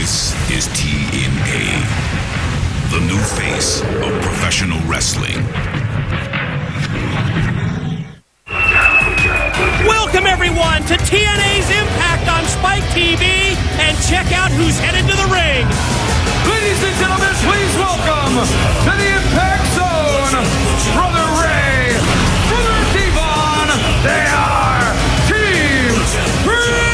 This is TNA, the new face of professional wrestling. Welcome everyone to TNA's Impact on Spike TV, and check out who's headed to the ring. Ladies and gentlemen, please welcome to the Impact Zone, Brother Ray, Brother Devon. They are Team 3D.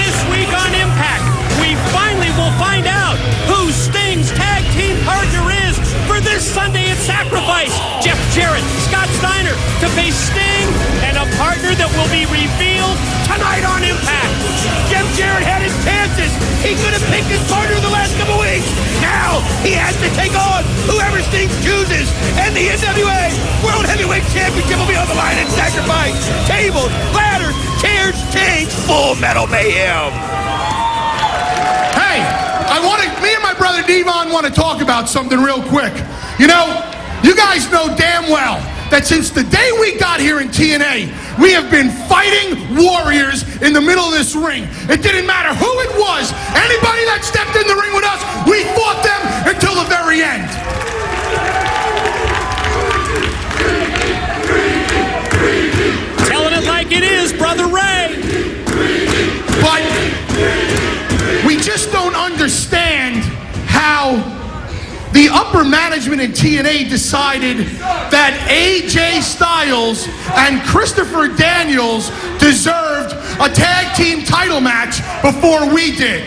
This week on Impact, we finally will find out who Sting's tag team partner is for this Sunday at Sacrifice. Jeff Jarrett, Scott Steiner to face Sting, and a partner that will be revealed tonight on Impact. Jeff Jarrett had his chances. He could have picked his partner the last couple weeks. Now he has to take on whoever Sting chooses. And the NWA World Heavyweight Championship will be on the line at Sacrifice. Tables, ladders, chairs, chains, Full Metal Mayhem. Hey, me and my brother Devon want to talk about something real quick. You know, you guys know damn well that since the day we got here in TNA, we have been fighting warriors in the middle of this ring. It didn't matter who it was. Anybody that stepped in the ring with us, we fought them until the very end. Telling it like it is, Brother Ray. But we just don't understand how the upper management in TNA decided that AJ Styles and Christopher Daniels deserved a tag team title match before we did.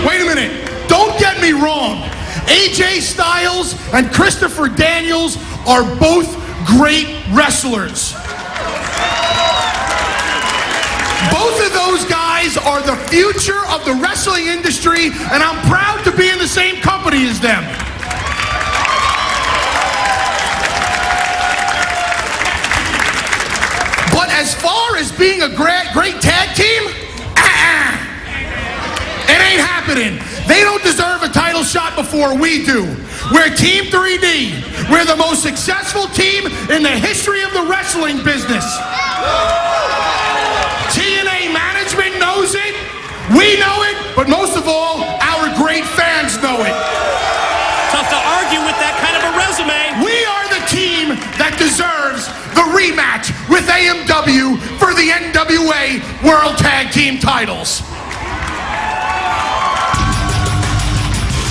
Wait a minute. Don't get me wrong. AJ Styles and Christopher Daniels are both great wrestlers. Both of those guys are the future of the wrestling industry, and I'm proud to be in the same company as them. But as far as being a great tag team, it ain't happening. They don't deserve a title shot before we do. We're Team 3D. We're the most successful team in the history of the wrestling business. TNA management knows it, we know it, but most of all, our great fans know it. Tough to argue with that kind of a resume. We are the team that deserves the rematch with AMW for the NWA World Tag Team titles.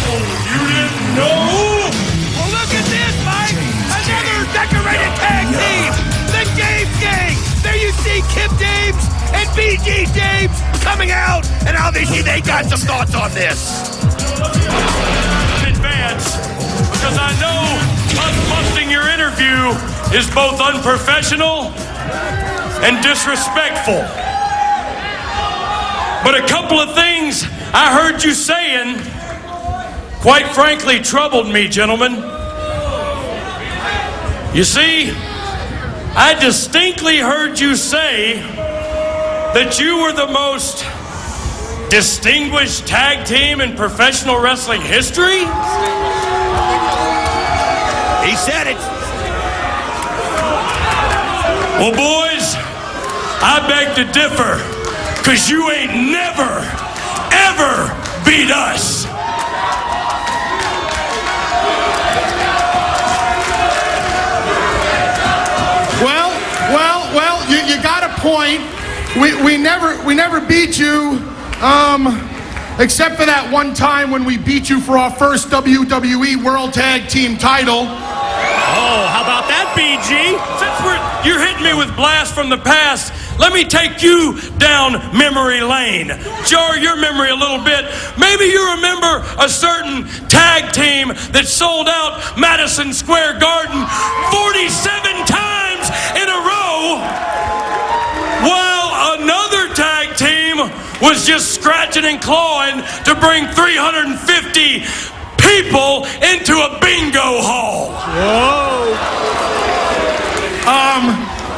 Oh, you didn't know? Well, look at this, Mike. Another decorated tag team. The James Gang. There you see Kip James and BG James coming out, and obviously they got some thoughts on this. In advance, because I know us busting your interview is both unprofessional and disrespectful. But a couple of things I heard you saying, quite frankly, troubled me, gentlemen. You see, I distinctly heard you say that you were the most distinguished tag team in professional wrestling history? He said it. Well, boys, I beg to differ, because you ain't never, ever beat us. Well, you got a point. We never beat you, except for that one time when we beat you for our first WWE World Tag Team title. Oh, how about that, BG? Since you're hitting me with blasts from the past, let me take you down memory lane. Jar your memory a little bit. Maybe you remember a certain tag team that sold out Madison Square Garden 47 times in a row, while another tag team was just scratching and clawing to bring 350 people into a bingo hall.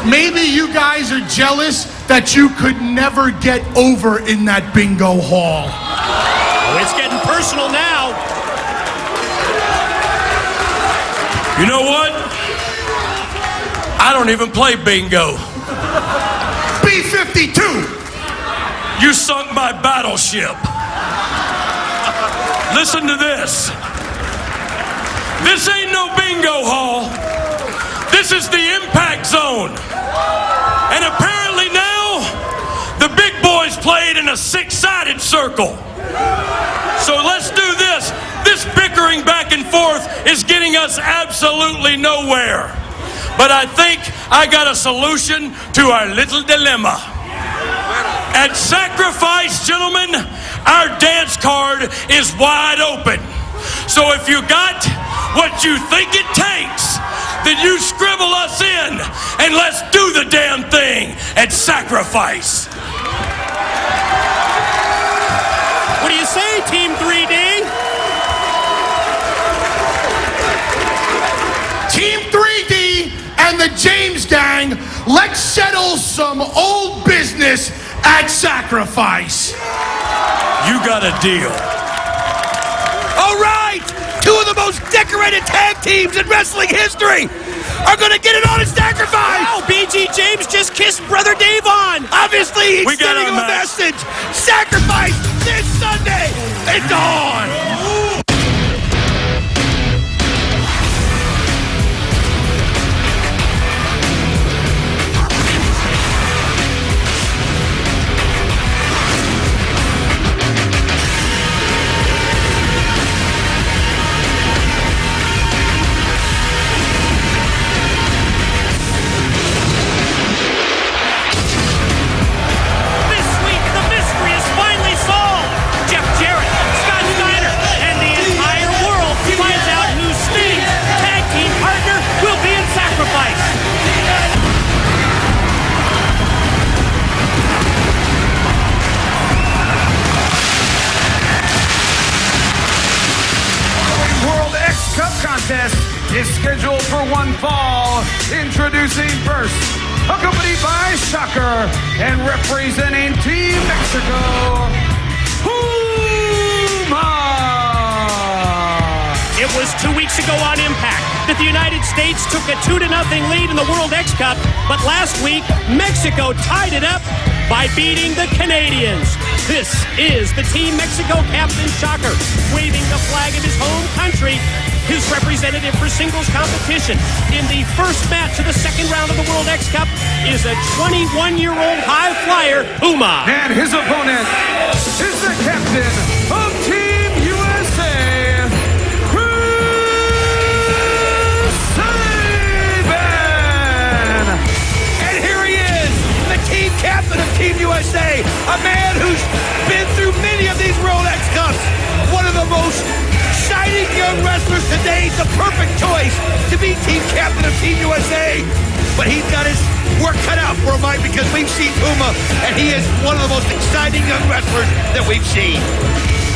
Maybe you guys are jealous that you could never get over in that bingo hall. Oh, it's getting personal now. You know what? I don't even play bingo. B-52. You sunk my battleship. Listen to this. This ain't no bingo hall. This is the impact zone. And apparently now, the big boys played in a six-sided circle. So let's do this. This bickering back and forth is getting us absolutely nowhere. But I think I got a solution to our little dilemma. At Sacrifice, gentlemen, our dance card is wide open. So if you got what you think it takes, then you scribble us in and let's do the damn thing at Sacrifice. What do you say, Team 3D? Team 3D and the James Gang, let's settle some old business at Sacrifice. You got a deal. All right, two of the most decorated tag teams in wrestling history are going to get it on at Sacrifice. Wow, BG James just kissed Brother Davon. Obviously, he's We got sending him our a match. message. Sacrifice this Sunday. It's on. This week, the mystery is finally solved. Jeff Jarrett, Scott Steiner, and the entire world finds out who Sting's tag team partner will be in Sacrifice. World X Cup contest is scheduled for one fall. Introducing first, accompanied by Shocker and representing Team Mexico, Puma. It was 2 weeks ago on Impact that the United States took a 2-0 lead in the World X Cup, but last week, Mexico tied it up by beating the Canadians. This is the Team Mexico captain, Shocker, waving the flag of his home country, his representative for singles competition. In the first match of the second round of the World X Cup is a 21-year-old high flyer, Puma. And his opponent is the captain of Team USA, Chris Sabin. And here he is, the team captain of Team USA, a man who's been through many of these World X Cups. One of the most shining young wrestlers today, the perfect choice to be team captain of Team USA. But he's got his work cut out for him, Mike, because we've seen Puma, and he is one of the most exciting young wrestlers that we've seen.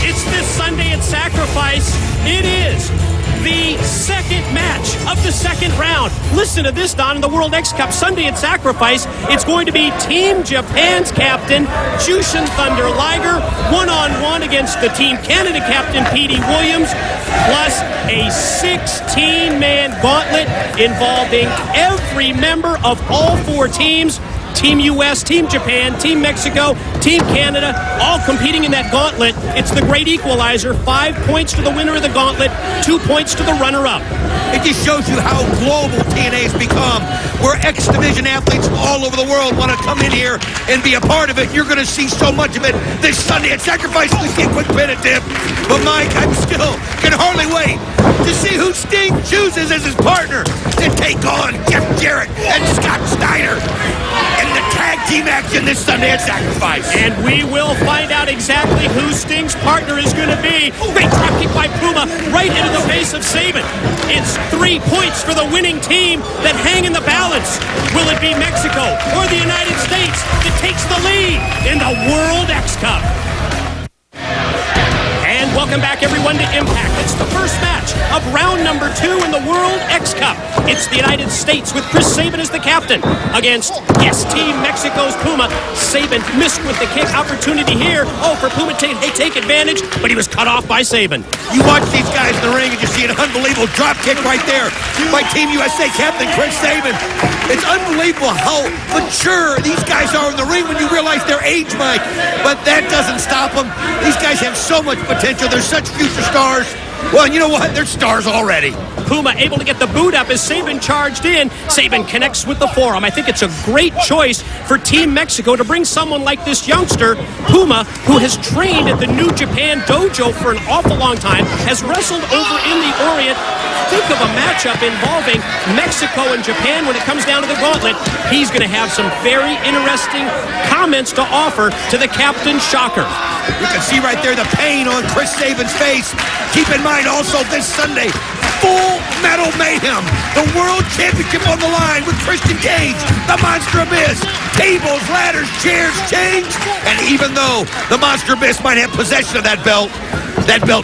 It's this Sunday at Sacrifice. It is the second match of the second round. Listen to this, Don, in the World X Cup Sunday at Sacrifice. It's going to be Team Japan's captain, Jushin Thunder Liger, one-on-one against the Team Canada captain, Petey Williams, plus a 16-man gauntlet involving every member of all four teams. Team US, Team Japan, Team Mexico, Team Canada, all competing in that gauntlet. It's the great equalizer. 5 points to the winner of the gauntlet, 2 points to the runner-up. It just shows you how global TNA has become, where X Division athletes all over the world want to come in here and be a part of it. You're going to see so much of it this Sunday at Sacrifice. We see a quick pin at Dip. But Mike, I'm still can hardly wait to see who Sting chooses as his partner to take on Jeff Jarrett and Scott Steiner in the tag team action this Sunday at Sacrifice. And we will find out exactly who Sting's partner is going to be. Great drop kick by Puma right into the face of Sabin. It's 3 points for the winning team that hang in the balance. Will it be Mexico or the United States that takes the lead in the World X Cup? And Welcome back, everyone, to Impact. It's the first match of round number 2 in the World X Cup. It's the United States with Chris Sabin as the captain against, yes, Team Mexico's Puma. Sabin missed with the kick opportunity here. Oh, for Puma to take advantage, but he was cut off by Sabin. You watch these guys in the ring and you see an unbelievable drop kick right there by Team USA captain Chris Sabin. It's unbelievable how mature these guys are in the ring when you realize their age, Mike. But that doesn't stop them. These guys have so much potential. They're such future stars. Well, you know what? They're stars already. Puma able to get the boot up as Sabin charged in. Sabin connects with the forearm. I think it's a great choice for Team Mexico to bring someone like this youngster, Puma, who has trained at the New Japan Dojo for an awful long time, has wrestled over in the Orient. Think of a matchup involving Mexico and Japan when it comes down to the gauntlet. He's going to have some very interesting comments to offer to the Captain Shocker. You can see right there the pain on Chris Sabin's face. Keep in mind also this Sunday, Full Metal Mayhem, the World Championship on the line with Christian Cage, the Monster Abyss, tables, ladders, chairs, chains, and even though the Monster Abyss might have possession of that belt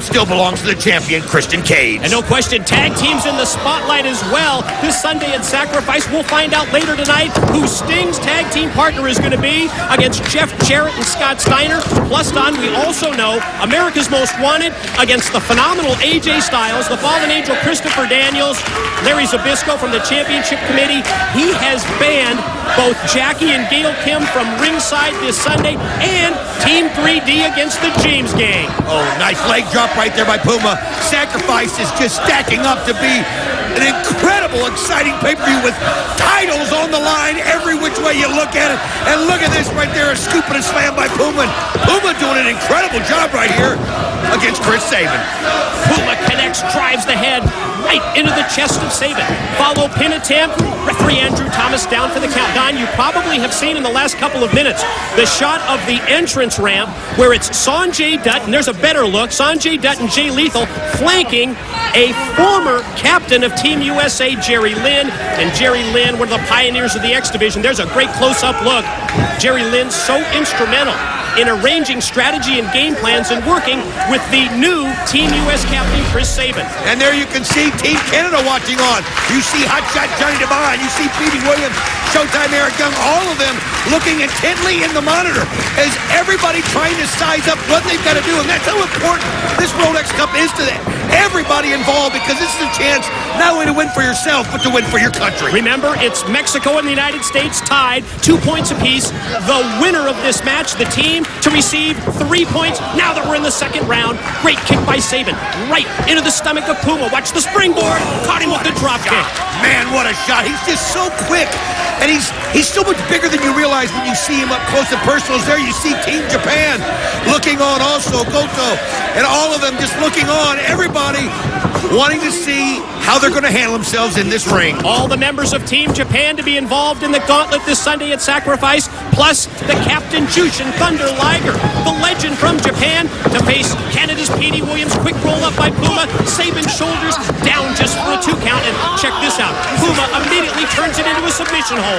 still belongs to the champion, Christian Cage. And no question, tag teams in the spotlight as well. This Sunday at Sacrifice, we'll find out later tonight who Sting's tag team partner is going to be against Jeff Jarrett and Scott Steiner. Plus, Don, we also know America's Most Wanted against the phenomenal AJ Styles, the Fallen Angel Christopher Daniels, Larry Zbyszko from the Championship Committee. He has banned both Jackie and Gail Kim from ringside this Sunday, and Team 3D against the James Gang. Oh, nice leg drop right there by Puma. Sacrifice is just stacking up to be an incredible, exciting pay-per-view with titles on the line every which way you look at it. And look at this right there, a scoop and a slam by Puma. And Puma doing an incredible job right here against Chris Sabin. Puma connects, drives the head right into the chest of Sabin. Follow pin attempt. Referee Andrew Thomas down for the count. Don, you probably have seen in the last couple of minutes the shot of the entrance ramp where it's Sanjay Dutt, and there's a better look, Sanjay Dutt and Jay Lethal flanking a former captain of Team USA, Jerry Lynn. And Jerry Lynn, one of the pioneers of the X Division. There's a great close-up look. Jerry Lynn so instrumental in arranging strategy and game plans and working with the new Team US captain, Chris Sabin. And there you can see Team Canada watching on. You see Hotshot Johnny Devine, you see Petey Williams, Showtime Eric Young, all of them looking intently in the monitor as everybody trying to size up what they've got to do. And that's how important this World X Cup is to everybody involved, because this is a chance not only to win for yourself, but to win for your country. Remember, it's Mexico and the United States tied, 2 points apiece. The winner of this match, the team, to receive 3 points. Now that we're in the second round, great kick by Sabin, right into the stomach of Puma. Watch the springboard, caught him with the drop kick. Man, what a shot. He's just so quick. And he's so much bigger than you realize when you see him up close and personal. There you see Team Japan looking on also, Goto, and all of them just looking on. Everybody wanting to see how they're going to handle themselves in this ring. All the members of Team Japan to be involved in the gauntlet this Sunday at Sacrifice, plus the Captain Jushin Thunder Liger, the legend from Japan, to face Canada's Petey Williams. Quick roll up by Puma, Sabin shoulders down just for a 2 count, and check this out. Puma immediately turns it into a submission hold.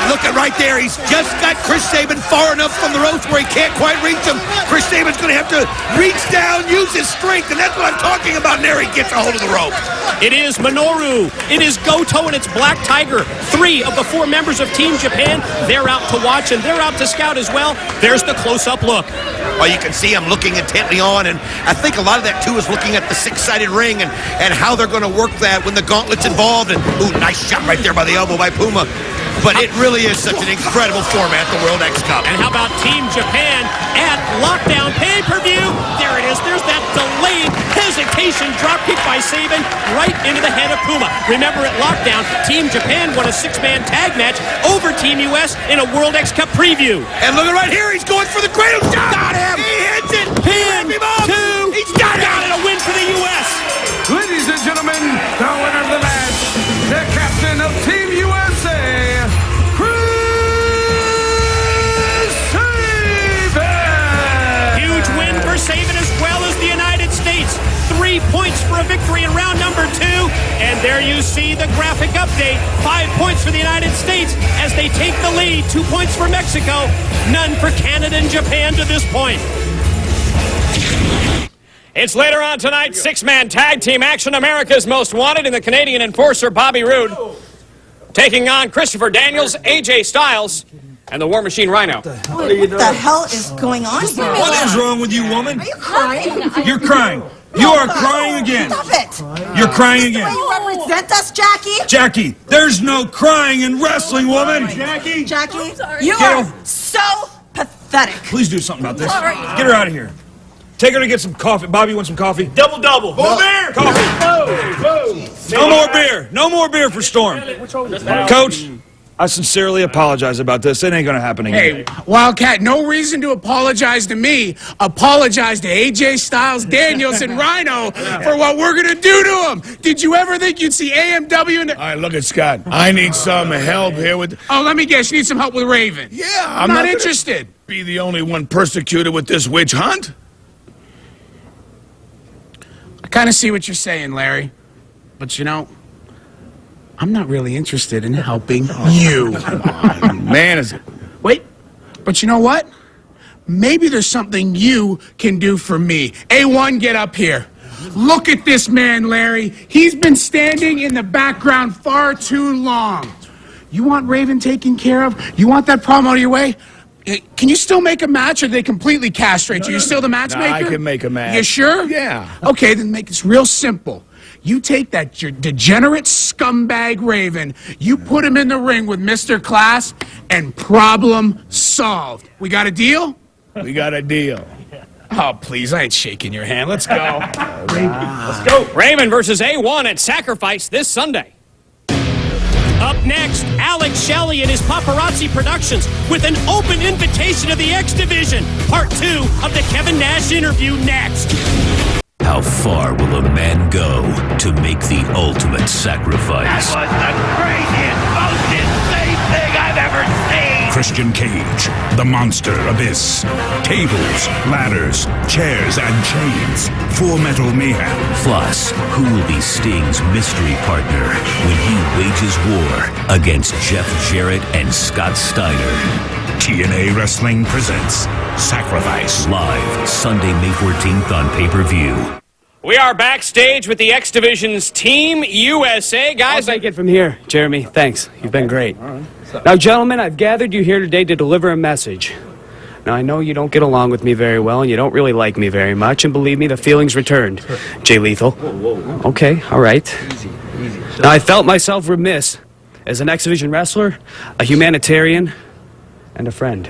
Look at right there. He's just got Chris Sabin far enough from the ropes where he can't quite reach him. Chris Sabin's going to have to reach down, use his strength, and that's what I'm talking about. And there he gets a hold of the rope. It is Minoru, it is Goto, and it's Black Tiger. 3 of the 4 members of Team Japan, they're out to watch and they're out to scout as well. There's the close-up look. Well, you can see him looking intently on, and I think a lot of that, too, is looking at the 6-sided ring and how they're going to work that when the gauntlet's involved. And, ooh, nice shot right there by the elbow by Puma. But it really is such an incredible format, the World X Cup. And how about Team Japan at Lockdown pay-per-view? There it is. There's that delayed hesitation dropkick by Sabin right into the head of Puma. Remember, at Lockdown, Team Japan won a 6-man tag match over Team US in a World X Cup preview. And look at right here. He's going for the cradle shot. Got him. He hits it. Pin, Him up. 2. He's got it. Got it. A win for the US. Ladies and gentlemen, the winner of the match, the captain of Team USA, Chris Sabin! Huge win for Sabin as well as the United States. 3 points for a victory in round number 2. And there you see the graphic update. 5 points for the United States as they take the lead. 2 points for Mexico. None for Canada and Japan to this point. It's later on tonight, six-man tag team action. America's Most Wanted and the Canadian Enforcer, Bobby Roode, taking on Christopher Daniels, AJ Styles, and the War Machine Rhino. What the hell is going on here? What is wrong with you, woman? Are you crying? You're crying. You are crying again. Stop it. You're crying Is this again. the way you represent us, Jackie? Jackie, there's no crying in wrestling, woman. Jackie, you are so pathetic. Please do something about this. Get her out of here. Take her to get some coffee. Bobby, you want some coffee? Double. More beer. Coffee. No more beer. No more beer for Storm. Coach, I sincerely apologize about this. It ain't gonna happen again. Hey, Wildcat, no reason to apologize to me. Apologize to AJ Styles, Daniels, and Rhino for what we're gonna do to them. Did you ever think you'd see AMW in the... All right, look at Scott. I need some help here with... Oh, let me guess, you need some help with Raven. Yeah, I'm not interested. Be the only one persecuted with this witch hunt? I kind of see what you're saying, Larry. But you know, I'm not really interested in helping you. Man, is it... Wait, but you know what? Maybe there's something you can do for me. A1, get up here. Look at this man, Larry. He's been standing in the background far too long. You want Raven taken care of? You want that problem out of your way? Can you still make a match, or do they completely castrate you? You still the matchmaker? No, I can make a match. You sure? Yeah. Okay, then make this real simple. You take that degenerate scumbag Raven, you put him in the ring with Mr. Class, and problem solved. We got a deal? We got a deal. Oh, please, I ain't shaking your hand. Let's go. Let's go. Raven versus A1 at Sacrifice this Sunday. Up next, Alex Shelley and his Paparazzi Productions with an open invitation to the X Division. Part 2 of the Kevin Nash interview next. How far will a man go to make the ultimate sacrifice? That was the craziest, most insane thing I've ever seen! Christian Cage, the Monster Abyss. Tables, ladders, chairs, and chains. Full Metal Mayhem. Plus, who will be Sting's mystery partner when he wages war against Jeff Jarrett and Scott Steiner? TNA Wrestling presents Sacrifice. Live Sunday, May 14th on pay-per-view. We are backstage with the X Division's Team USA. Guys, I'll take it from here, Jeremy. Thanks. You've been great. Now, gentlemen, I've gathered you here today to deliver a message. Now, I know you don't get along with me very well, and you don't really like me very much, and believe me, the feeling's returned. Jay Lethal. Okay, all right. Now, I felt myself remiss as an X Division wrestler, a humanitarian, and a friend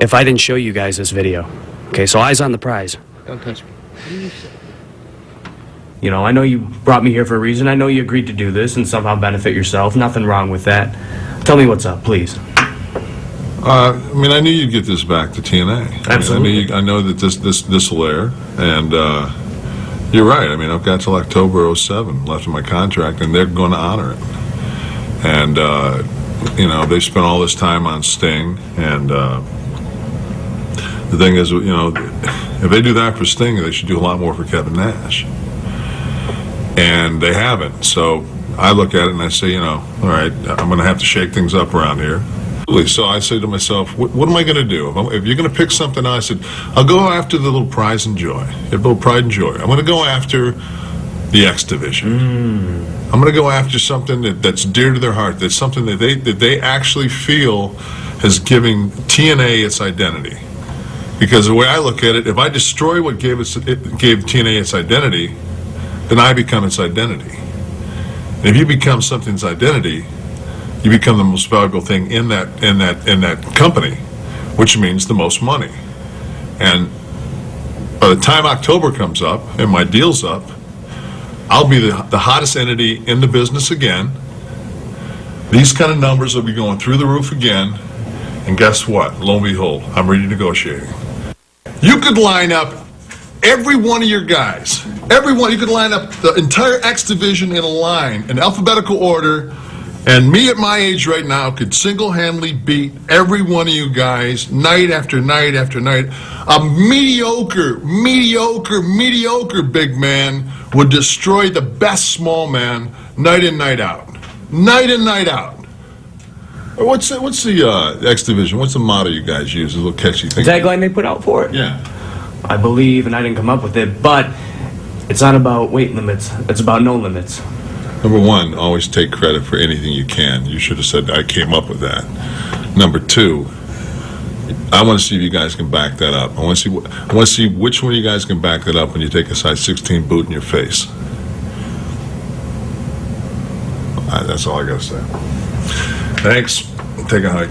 if I didn't show you guys this video. Okay, so eyes on the prize. Don't touch me. You know, I know you brought me here for a reason. I know you agreed to do this and somehow benefit yourself. Nothing wrong with that. Tell me what's up, please. I mean, I knew you'd get this back to TNA. Absolutely. I know that this will air, and you're right. I mean, I've got till October '07 left in my contract, and they're going to honor it. And you know, they spent all this time on Sting, and the thing is, you know, if they do that for Sting, they should do a lot more for Kevin Nash. And they haven't. So I look at it and I say, you know, all right, I'm going to have to shake things up around here. So I say to myself, what am I going to do? If you're going to pick something, I said, I'll go after the little prize and joy. The little pride and joy. I'm going to go after the X Division. I'm going to go after something that's dear to their heart. That's something that they actually feel has given TNA its identity. Because the way I look at it, if I destroy what gave TNA its identity, then I become its identity. And if you become something's identity, you become the most valuable thing in that company, which means the most money. And by the time October comes up and my deal's up, I'll be the hottest entity in the business again. These kind of numbers will be going through the roof again. And guess what? Lo and behold, I'm ready negotiating. You could line up every one of your guys. Everyone, you could line up the entire X Division in a line, in alphabetical order, and me at my age right now could single-handedly beat every one of you guys night after night after night. A mediocre big man would destroy the best small man night in, night out. Night in, night out. What's the X Division? What's the motto you guys use? A little catchy thing. Tagline they put out for it? Yeah. I believe, and I didn't come up with it, but it's not about weight limits. It's about no limits. Number one, always take credit for anything you can. You should have said, I came up with that. Number two, I want to see if you guys can back that up. I want to see which one of you guys can back that up when you take a size 16 boot in your face. That's all I got to say. Thanks. Take a hike.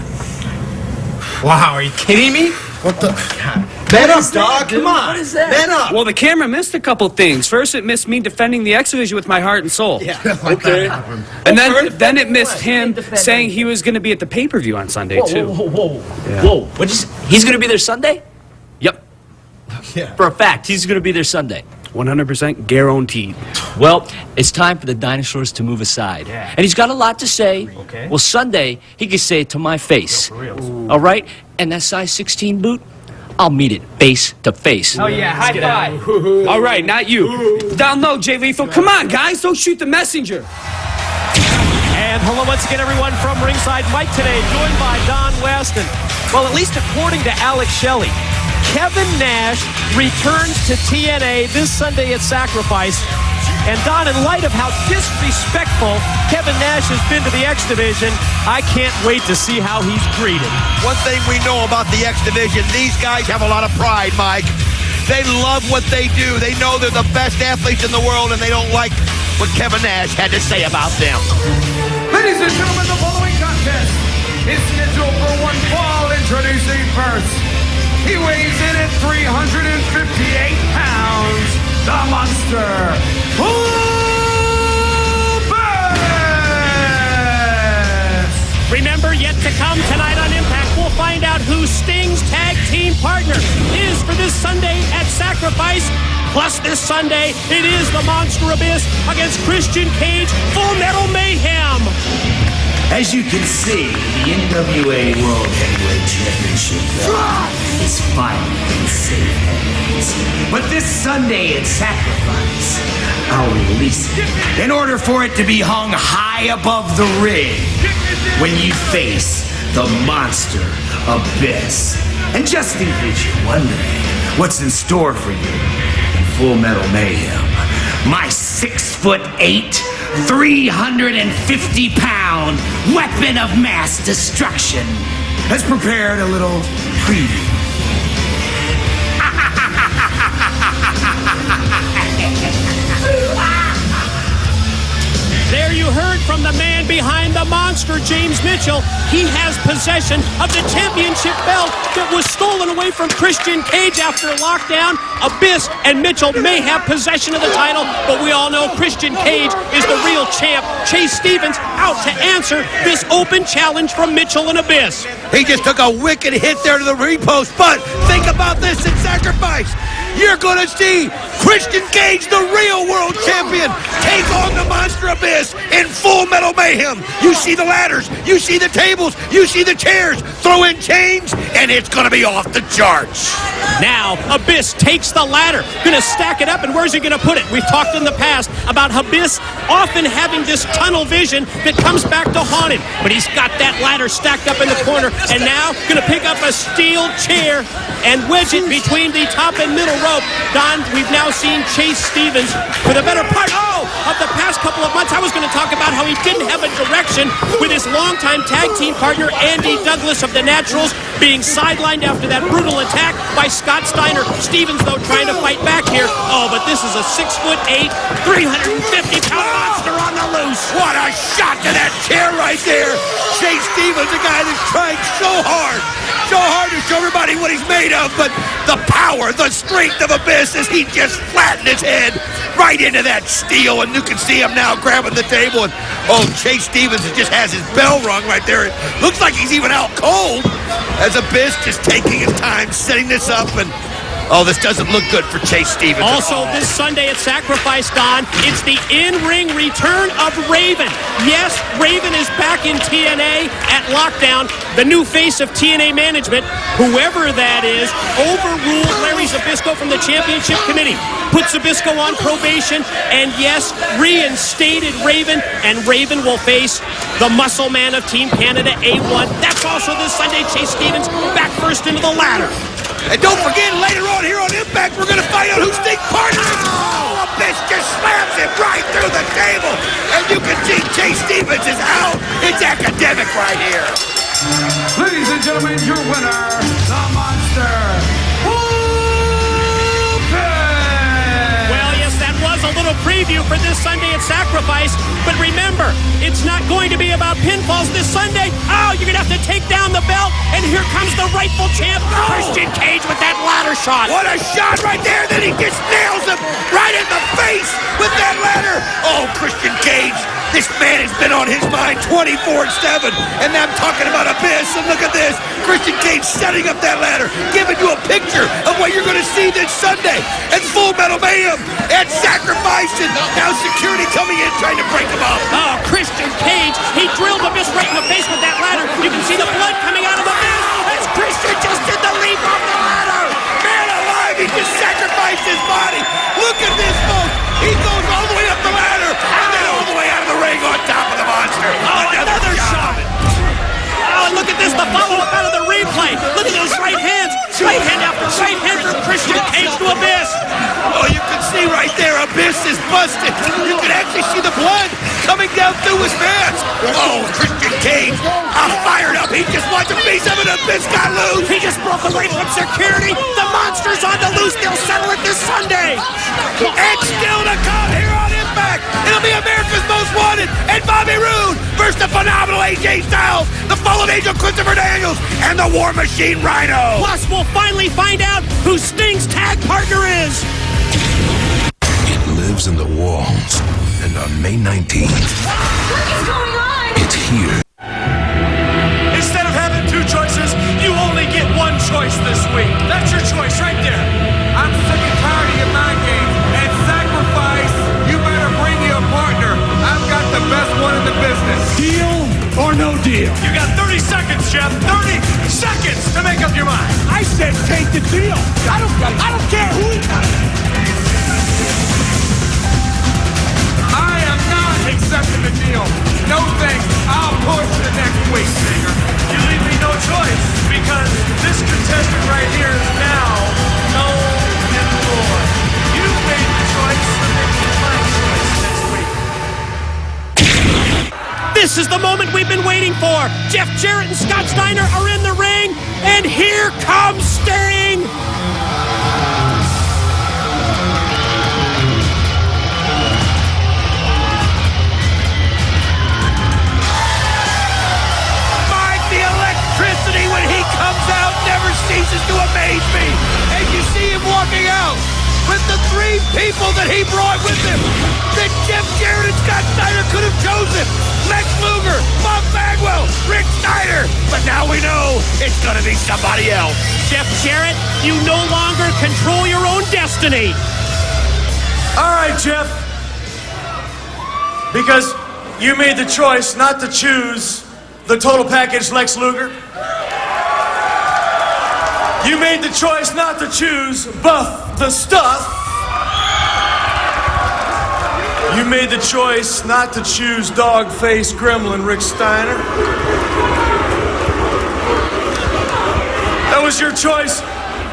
Wow, are you kidding me? What the? Man up, dog. Come on. What is that? Man up. Well, the camera missed a couple things. First, it missed me defending the X Division with my heart and soul. Yeah. Okay. And then it missed him saying he was going to be at the pay-per-view on Sunday, too. Whoa. He's going to be there Sunday? Yep. For a fact, he's going to be there Sunday. 100% guaranteed. Well, it's time for the dinosaurs to move aside. Yeah. And he's got a lot to say. Okay. Well, Sunday, he can say it to my face. All right? And that size 16 boot, I'll meet it face to face. Oh, yeah, high five. All right, not you. Down low, Jay Lethal. Come on, guys, don't shoot the messenger. And hello once again, everyone, from Ringside Mike today, joined by Don West. And, well, at least according to Alex Shelley, Kevin Nash returns to TNA this Sunday at Sacrifice. And Don, in light of how disrespectful Kevin Nash has been to the X Division, I can't wait to see how he's greeted. One thing we know about the X Division, these guys have a lot of pride, Mike. They love what they do. They know they're the best athletes in the world, and they don't like what Kevin Nash had to say about them. Ladies and gentlemen, the following contest is scheduled for one fall. Introducing first. He weighs in at 358 pounds. The Monster. Remember, yet to come tonight on Impact, we'll find out who Sting's tag team partner is for this Sunday at Sacrifice. Plus, this Sunday, it is the Monster Abyss against Christian Cage, Full Metal Mayhem. As you can see, the NWA World Heavyweight Championship belt is finally in safe hands. But this Sunday at Sacrifice, I'll release it in order for it to be hung high above the ring when you face the Monster Abyss. And just in case you're wondering what's in store for you in Full Metal Mayhem, my 6'8", 350-pound weapon of mass destruction has prepared a little preview. There you heard from the man behind the monster, James Mitchell. He has possession of the championship belt that was stolen away from Christian Cage after lockdown. Abyss and Mitchell may have possession of the title, but we all know Christian Cage is the real champ. Chase Stevens out to answer this open challenge from Mitchell and Abyss. He just took a wicked hit there to the repost, but think about this in Sacrifice. You're going to see Christian Cage, the real world champion, take on the Monster Abyss in Full Metal Mayhem. You see the ladders, you see the tables, you see the chairs, throw in chains, and it's going to be off the charts. Now, Abyss takes the ladder, going to stack it up, and where's he going to put it? We've talked in the past about Abyss often having this tunnel vision that comes back to haunt him, but he's got that ladder stacked up in the corner, and now going to pick up a steel chair and wedge it between the top and middle rope. Don, we've now seen Chase Stevens for the better part of the past couple of months. I was going to talk about how he didn't have a direction with his longtime tag team partner, Andy Douglas of the Naturals, being sidelined after that brutal attack by Scott Steiner. Stevens, though, trying to fight back here. Oh, but this is a 6'8", 350-pound monster on the loose. What a shot to that chair right there. Chase Stevens, a guy that's trying so hard to show everybody what he's made of, but the power, the strength of Abyss as he just flattened his head right into that steel, and you can see him now grabbing the table, and Chase Stevens just has his bell rung right there. It looks like he's even out cold as Abyss just taking his time setting this up, and this doesn't look good for Chase Stevens. Also, this Sunday at Sacrifice, Don, it's the in-ring return of Raven. Yes, Raven is back in TNA at Lockdown, the new face of TNA management. Whoever that is, overruled Larry Zbyszko from the championship committee, put Zbyszko on probation, and yes, reinstated Raven, and Raven will face the muscle man of Team Canada, A1. That's also this Sunday. Chase Stevens back first into the ladder. And don't forget, later on here on Impact, we're going to find out who Sting's partner is. Oh, Abyss just slams him right through the table. And you can see Chase Stevens is out. It's academic right here. Ladies and gentlemen, your winner, the Monster. Well, yes, that was a little preview for this Sunday at Sacrifice. But remember, it's not going to be about pinfalls this Sunday. Oh, you're going to have to take down the belt. And here comes the rightful champ, Christian Cage, with that ladder shot. What a shot right there. Then he just nails him right in the face with that ladder. Oh, Christian Cage. This man has been on his mind 24/7. And I'm talking about Abyss. And look at this. Christian Cage setting up that ladder, giving you a picture of what you're going to see this Sunday at Full Metal Mayhem at Sacrifice. And now security coming in trying to break him up. Oh, Christian Cage. He drilled Abyss right in the face with that ladder. You can see the blood coming out of Abyss. As Christian just did the leap off the ladder. Man alive, he just sacrificed his body. Look at this, folks. He goes all the way up the ladder and then all the way out of the ring on top of the Monster. Oh, another shot. Oh, and look at this, the follow-up out of the replay. Look at those right hands. Right hand after right hand from Christian Cage to Abyss. Oh, you can see right there, Abyss is busted. You can actually see the blood coming down through his pants. Oh, Christian Cage, fired up. He just wants a piece of it. Abyss got loose. He just broke away from security. The Monster's on the loose. They'll settle it this Sunday. And still to come here on Impact. It'll be America's Most Wanted and Bobby Roode versus the phenomenal AJ Styles, the fallen angel Christopher Daniels, and the War Machine Rhino. Plus, we'll finally find out who Sting's tag partner is. It lives in the walls. And on May 19th, What is going on? it's here. Instead of having two choices, you only get one choice this week. That's your choice right there. I'm sick and tired of your mind games. At Sacrifice, you better bring your partner. I've got the best one in the business. Deal or no deal? You got 30 seconds, Jeff. 30 seconds to make up your mind. I said take the deal. I don't care who he I am not accepting the deal. No thanks. I'll push the next week, Stinger. You leave me no choice because this contestant right here is now known and Lord. You made the choice, so make my choice next week. This is the moment we've been waiting for. Jeff Jarrett and Scott Steiner are in the ring, and here comes Sting. Electricity when he comes out never ceases to amaze me. And you see him walking out with the three people that he brought with him that Jeff Jarrett and Scott Steiner could have chosen. Lex Luger, Bob Bagwell, Rick Steiner. But now we know it's going to be somebody else. Jeff Jarrett, you no longer control your own destiny. All right, Jeff. Because you made the choice not to choose the total package Lex Luger. You made the choice not to choose Buff the Stuff. You made the choice not to choose Dog-Faced Gremlin Rick Steiner. That was your choice.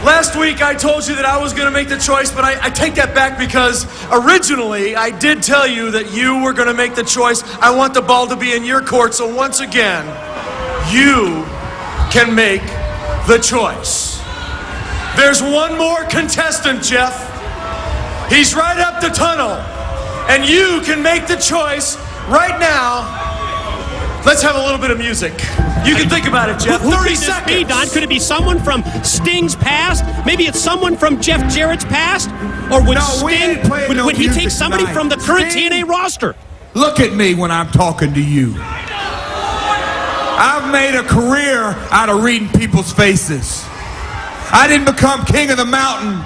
Last week I told you that I was going to make the choice, but I take that back because originally I did tell you that you were going to make the choice. I want the ball to be in your court, so once again, you can make the choice. There's one more contestant, Jeff. He's right up the tunnel, and you can make the choice right now. Let's have a little bit of music. You can think about it, Jeff. Who 30 could this seconds. be, Don? Could it be someone from Sting's past? Maybe it's someone from Jeff Jarrett's past? Or would Sting, would he take somebody from the current TNA roster? Look at me when I'm talking to you. I've made a career out of reading people's faces. I didn't become king of the mountain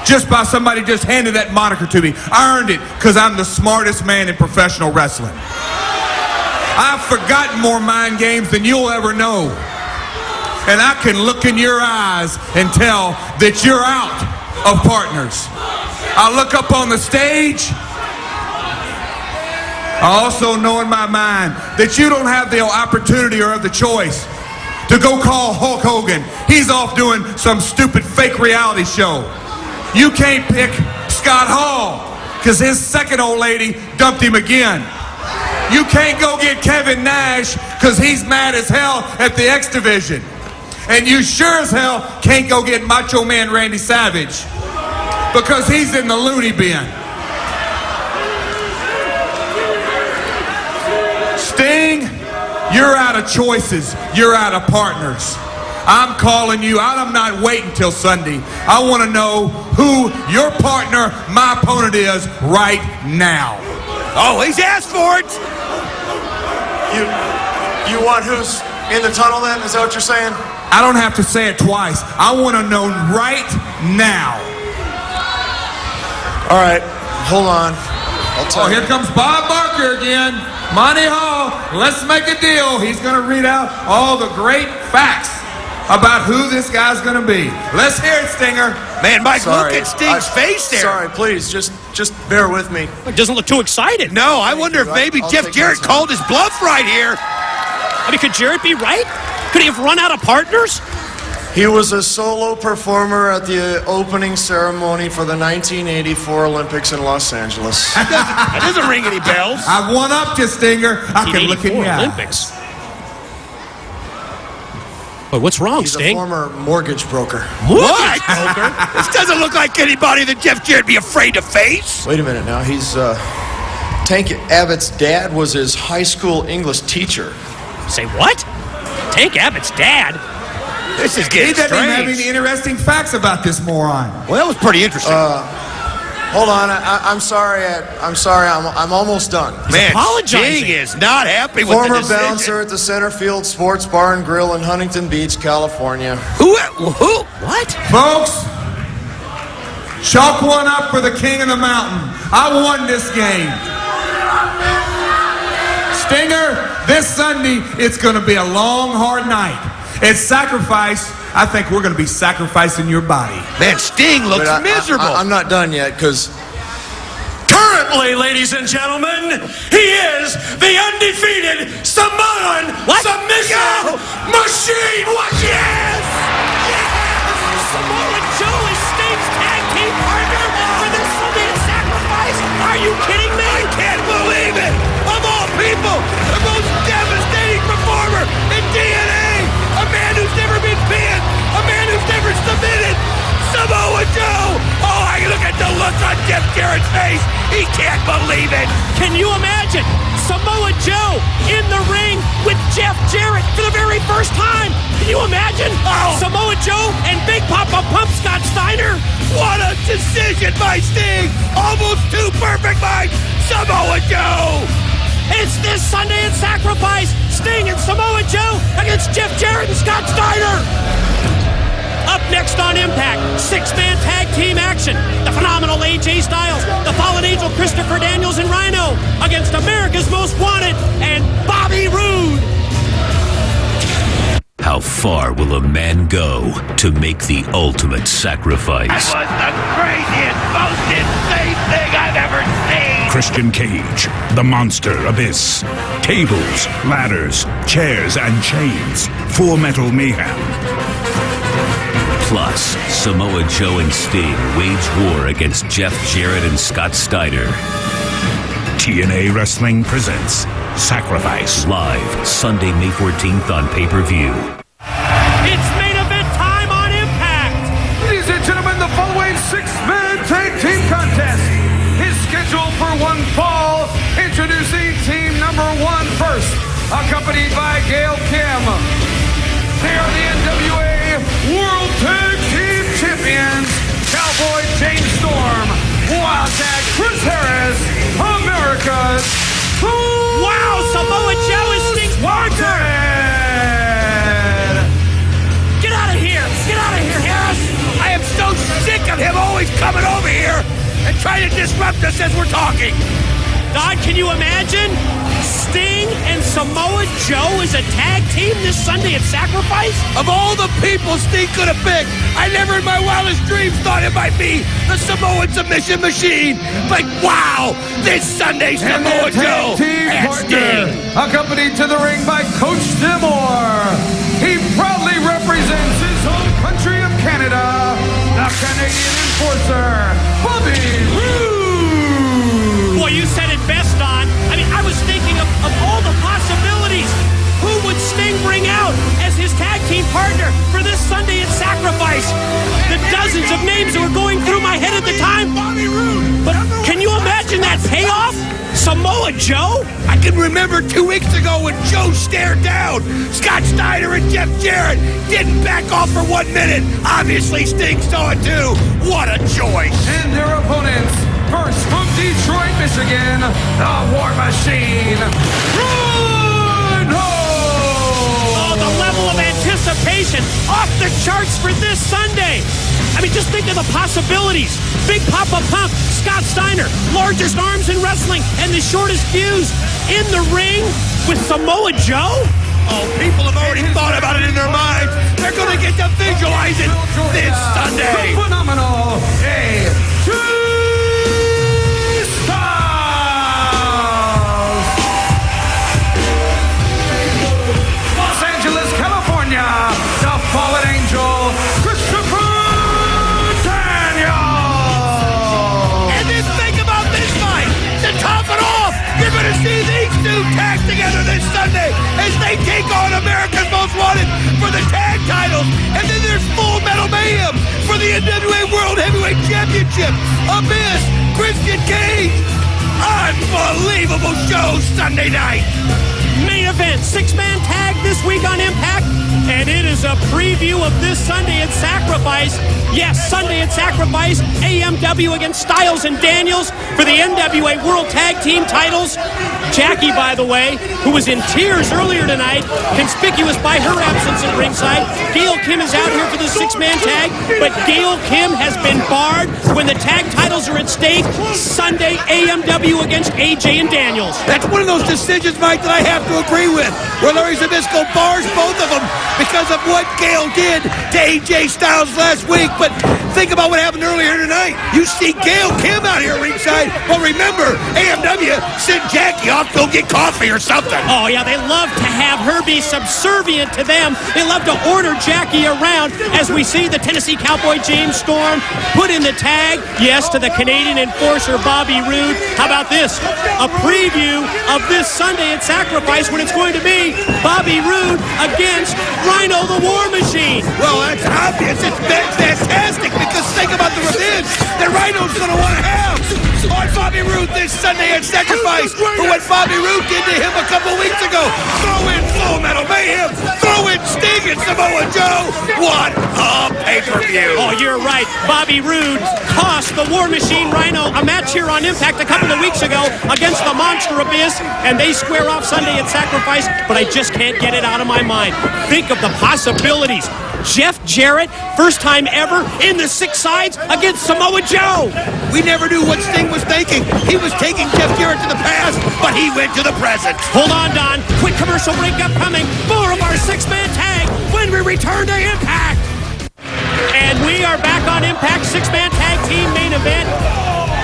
just by somebody just handed that moniker to me. I earned it because I'm the smartest man in professional wrestling. I've forgotten more mind games than you'll ever know. And I can look in your eyes and tell that you're out of partners. I look up on the stage. I also know in my mind that you don't have the opportunity or the choice to go call Hulk Hogan. He's off doing some stupid fake reality show. You can't pick Scott Hall because his second old lady dumped him again. You can't go get Kevin Nash because he's mad as hell at the X Division. And you sure as hell can't go get Macho Man Randy Savage because he's in the loony bin. Sting, you're out of choices. You're out of partners. I'm calling you out. I'm not waiting till Sunday. I want to know who your partner, my opponent is right now. Oh, he's asked for it. You want who's in the tunnel then? Is that what you're saying? I don't have to say it twice. I want to know right now. All right, hold on. I'll tell you. Here comes Bob Barker again. Monty Hall, let's make a deal. He's going to read out all the great facts about who this guy's going to be. Let's hear it, Stinger. Man, Mike, Sorry, look at Sting's face there. Sorry, please, just bear with me. It doesn't look too excited. No, I wonder if maybe I'll Jeff take Jarrett my time. called his bluff right here. I mean, could Jarrett be right? Could he have run out of partners? He was a solo performer at the opening ceremony for the 1984 Olympics in Los Angeles. That doesn't ring any bells. I've one up you, Stinger. I can look in 1984 your Olympics. Wait, what's wrong, He's Sting? a former mortgage broker. What? This doesn't look like anybody that Jeff Jarrett be afraid to face. Wait a minute now. He's Tank Abbott's dad was his high school English teacher. Say what? Tank Abbott's dad? This is He getting doesn't even have strange. any interesting facts about this moron. Well, that was pretty interesting. Hold on, I'm sorry. I'm almost done. Man, apologizing. Sting is not happy with Former the decision. bouncer at the Centerfield Sports Bar and Grill in Huntington Beach, California. Who? What? Folks, chalk one up for the king of the mountain. I won this game. Stinger, this Sunday, it's going to be a long, hard night. It's sacrifice. I think we're going to be sacrificing your body. Man, Sting looks But miserable. I'm not done yet, because Currently, ladies and gentlemen, he is the undefeated Samoan submission machine. What? Yes! Samoa Joe is Sting's tag team partner for this Sunday at Sacrifice. Are you kidding me? I can't believe it! Of all people, the most devastating performer in TNA! A man who's never been pinned! A man who's never submitted! Samoa Joe! Oh, I look at the look on Jeff Jarrett's face! He can't believe it! Can you imagine Samoa Joe in the ring with Jeff Jarrett for the very first time? Can you imagine? Oh. Samoa Joe and Big Papa Pump Scott Steiner? What a decision by Sting! Almost too perfect by Samoa Joe! It's this Sunday at Sacrifice. Sting and Samoa Joe against Jeff Jarrett and Scott Steiner. Up next on Impact, 6-man tag team action. The phenomenal AJ Styles, the fallen angel Christopher Daniels and Rhino against America's Most Wanted and Bobby Roode. How far will a man go to make the ultimate sacrifice? That was the craziest, most insane thing I've ever seen! Christian Cage, the Monster Abyss. Tables, ladders, chairs, and chains. For Metal Mayhem. Plus, Samoa Joe and Sting wage war against Jeff Jarrett and Scott Steiner. TNA Wrestling presents Sacrifice. Live Sunday, May 14th on pay-per-view. It's main event time on Impact. Ladies and gentlemen, the following 6-man tag team contest is scheduled for one fall. Introducing team number 1 first, accompanied by Gail Kim. They are the NWA World Tag Team Champions, Cowboy James Storm, Wildcat Chris Harris, America's Wow, Samoa Joe is Sting's partner. Get out of here. Get out of here, Harris. I am so sick of him always coming over here and trying to disrupt us as we're talking. Don, can you imagine Sting and Samoa Joe as a tag team this Sunday at Sacrifice? Of all the people Sting could have picked, I never in my wildest dreams thought it might be the Samoan submission machine. But wow, this Sunday Samoa Joe team and partner, Sting. accompanied to the ring by Coach Dimore. He Canadian enforcer, Bobby Roode. Boy, you said it best, Don. I mean, I was thinking of all the possibilities. Who would Sting bring out as his tag team partner for this Sunday at Sacrifice? The dozens of names that were going through my head at the time. But can you imagine that payoff? Samoa Joe? I can remember 2 weeks ago when Joe stared down. Scott Steiner and Jeff Jarrett didn't back off for 1 minute. Obviously, Sting saw it too. What a choice. And their opponents, first from Detroit, Michigan, the War Machine, Rhino! Oh, the level of anticipation off the charts for this Sunday. I mean, just think of the possibilities. Big Papa Pump, Scott Steiner, largest arms in wrestling and the shortest fuse in the ring with Samoa Joe? Oh, people have already thought about it in their minds. They're going to get to visualize it this Sunday. The phenomenal AJ Styles. Los Angeles, California, the fallen angel, Christopher Daniels. And then think about this fight. To top it off, you're going to see these two tag together this Sunday as they take on America's Most Wanted for the tag titles. And then there's Full Metal Mayhem for the NWA World Heavyweight Championship. Abyss, Christian Cage. Unbelievable show Sunday night. Main event, 6-man tag this week on Impact. And it is a preview of this Sunday at Sacrifice. Yes, Sunday at Sacrifice, AMW against Styles and Daniels for the NWA World Tag Team titles. Jackie, by the way, who was in tears earlier tonight, conspicuous by her absence at ringside. Gail Kim is out here for the 6-man tag, but Gail Kim has been barred when the tag titles are at stake. Sunday, AMW against AJ and Daniels. That's one of those decisions, Mike, that I have to agree with, where Larry Zbyszko bars both of them because of what Gail did to AJ Styles last week. But think about what happened earlier tonight. You see Gail Kim out here ringside. Well, remember, AMW sent Jackie off to go get coffee or something. Oh, yeah, they love to have her be subservient to them. They love to order Jackie around as we see the Tennessee Cowboy James Storm put in the tag, yes, to the Canadian enforcer Bobby Roode. How about this? A preview of this Sunday at Sacrifice when it's going to be Bobby Roode against Rhino the War Machine. Well, that's obvious. It's fantastic because think about the revenge that Rhino's going to want to have on Bobby Roode this Sunday at Sacrifice for what Bobby Roode did to him a couple weeks ago. Throw in Full Metal Mayhem. Throw in Sting and Samoa Joe. What a pay-per-view. Oh, you're right. Bobby Roode cost the War Machine Rhino a match here on Impact a couple of weeks ago against the Monster Abyss, and they square off Sunday at Sacrifice, but I just can't get it out of my mind. Think of the possibilities. Jeff Jarrett, first time ever in the 6 sides against Samoa Joe. We never knew what Sting was thinking. He was taking Jeff Jarrett to the past, but he went to the present. Hold on, Don. Quick commercial break upcoming. More of our 6-man tag when we return to Impact. And we are back on Impact 6-man tag team main event.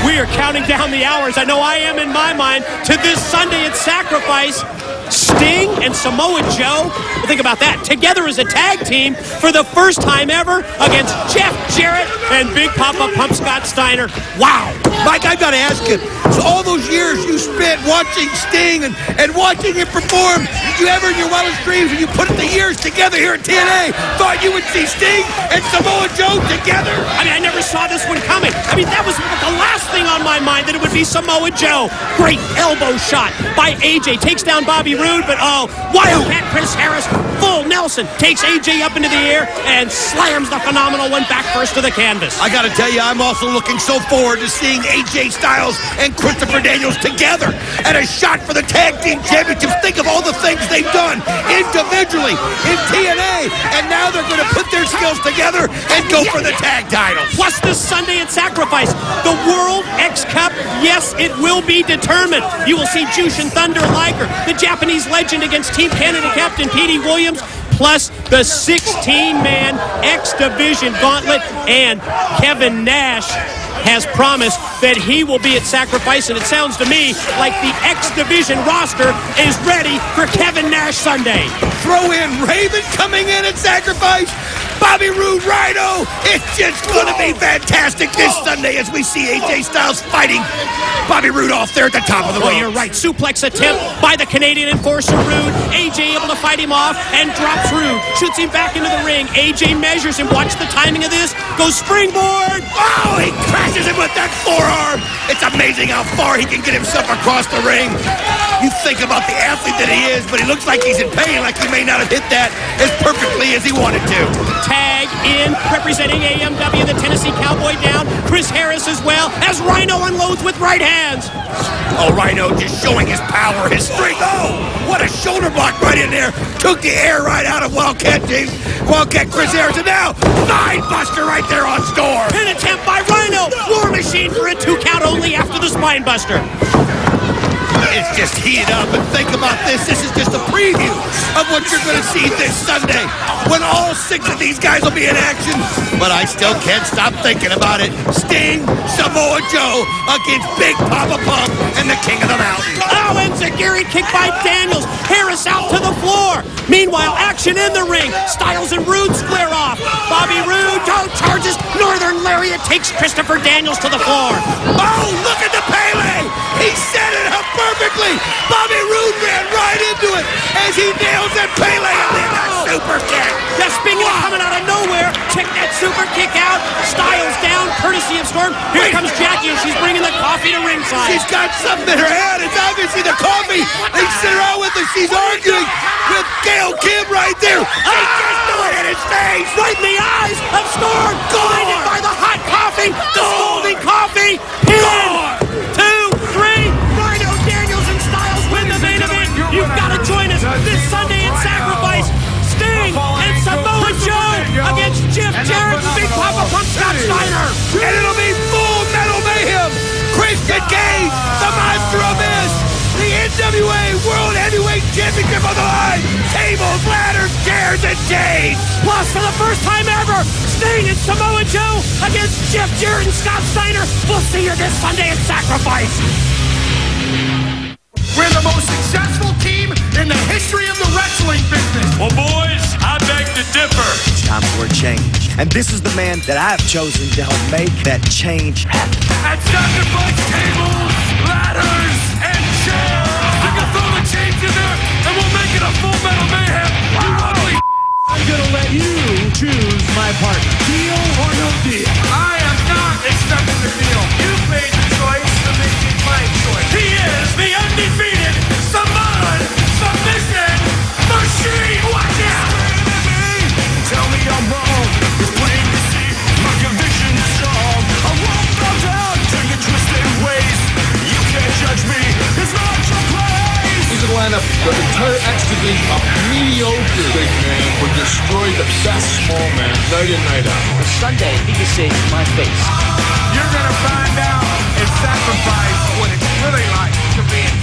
We are counting down the hours. I know I am in my mind to this Sunday at Sacrifice. Sting and Samoa Joe, well, think about that, together as a tag team for the first time ever against Jeff Jarrett and Big Papa Pump Scott Steiner. Wow. Mike, I've got to ask you, so all those years you spent watching Sting and watching him perform, did you ever in your wildest dreams, when you put the years together here at TNA, thought you would see Sting and Samoa Joe together? I mean, I never saw this one coming. I mean, that was the last thing on my mind, that it would be Samoa Joe. Great elbow shot by AJ, takes down Bobby Roode, but oh, Wildcat Chris Harris, full Nelson, takes AJ up into the air and slams the phenomenal one back first to the canvas. I gotta tell you, I'm also looking so forward to seeing AJ Styles and Christopher Daniels together at a shot for the Tag Team Championships. Think of all the things they've done individually in TNA, and now they're gonna put their skills together and go for the tag titles. Plus this Sunday at Sacrifice, the World X Cup, yes, it will be determined. You will see Jushin Thunder Liger, the Japanese legend, against Team Canada Captain Petey Williams, plus the 16-man X Division gauntlet, and Kevin Nash has promised that he will be at Sacrifice, and it sounds to me like the X Division roster is ready for Kevin Nash Sunday. Throw in Raven coming in at Sacrifice, Bobby Roode, Rhino. It's just going to be fantastic this Sunday as we see AJ Styles fighting Bobby Roode off there at the top of the Well, ropes. you're right. Suplex attempt by the Canadian enforcer Roode. AJ able to fight him off and drops Roode. Shoots him back into the ring. AJ measures him. Watch the timing of this. Goes springboard. Oh, he crashes him with that forearm. It's amazing how far he can get himself across the ring. You think about the athlete that he is, but he looks like he's in pain, like he may not have hit that as perfectly as he wanted to. Tag in, representing AMW, the Tennessee Cowboy down. Chris Harris as well, as Rhino unloads with right hands. Oh, Rhino just showing his power, his strength. Oh, what a shoulder block right in there. Took the air right out of Wildcat Chris Harris. And now, Spine Buster right there on Storm. An attempt by Rhino. War Machine for a 2 count only after the Spine Buster. It's just heated up, and think about this. This is just a preview of what you're going to see this Sunday when all 6 of these guys will be in action. But I still can't stop thinking about it. Sting, Samoa Joe against Big Papa Pump and the King of the Mountain. Oh, and Zagiri kick by Daniels. Harris out to the floor. Meanwhile, action in the ring. Styles and Roode square off. Bobby Roode charges. Northern Lariat takes Christopher Daniels to the floor. Oh, look at the Pele! He set it up perfectly. Bobby Roode ran right into it as he nails that Pele and then that super kick. Yeah, speaking of coming out of nowhere, check that super kick out. Styles down, courtesy of Storm. Here comes Jackie, and she's bringing the coffee to ringside. She's got something in her hand. It's obviously the coffee. They sit around with her. She's arguing with Gail Kim right there. She just threw it in his face. Right in the eyes of Storm. Blinded by the hot coffee. The scalding coffee. Pin. 2, 3. Rhino, Daniels, and Styles win the main event. You've got to join us this Sunday at Sacrifice. Sting and Samoa Joe against Jeff Jarrett and Big Papa Pump Scott Steiner. And it'll be Full Metal Mayhem. Christian Cage, the Monster Abyss, the NWA World Heavyweight Championship on the line. Tables, ladders, chairs, and chains. Plus, for the first time ever, Sting and Samoa Joe against Jeff Jarrett and Scott Steiner. We'll see you this Sunday at Sacrifice. We're the most successful team in the history of the wrestling business. Well, boys, I beg to differ. It's time for a change. And this is the man that I've chosen to help make that change happen. At Sacrifice, tables, ladders, and chairs. You can throw the chains in there, and we'll make it a Full Metal Mayhem. You ugly. I'm gonna let you choose my partner. Deal or no deal? I am not accepting the deal. You made the choice to make it my choice. He is the undefeated Samoan Submission Machine. Watch out! Tell me I'm wrong. It's plain to see my conviction is strong. I won't bow down to your twisted ways. You can't judge me. It's not your place. He's in a lineup. The entire X division of mediocre big man would destroy the best small man night in, night out. Sunday, he can see my face. You're gonna find out in Sacrifice what it's really like to be in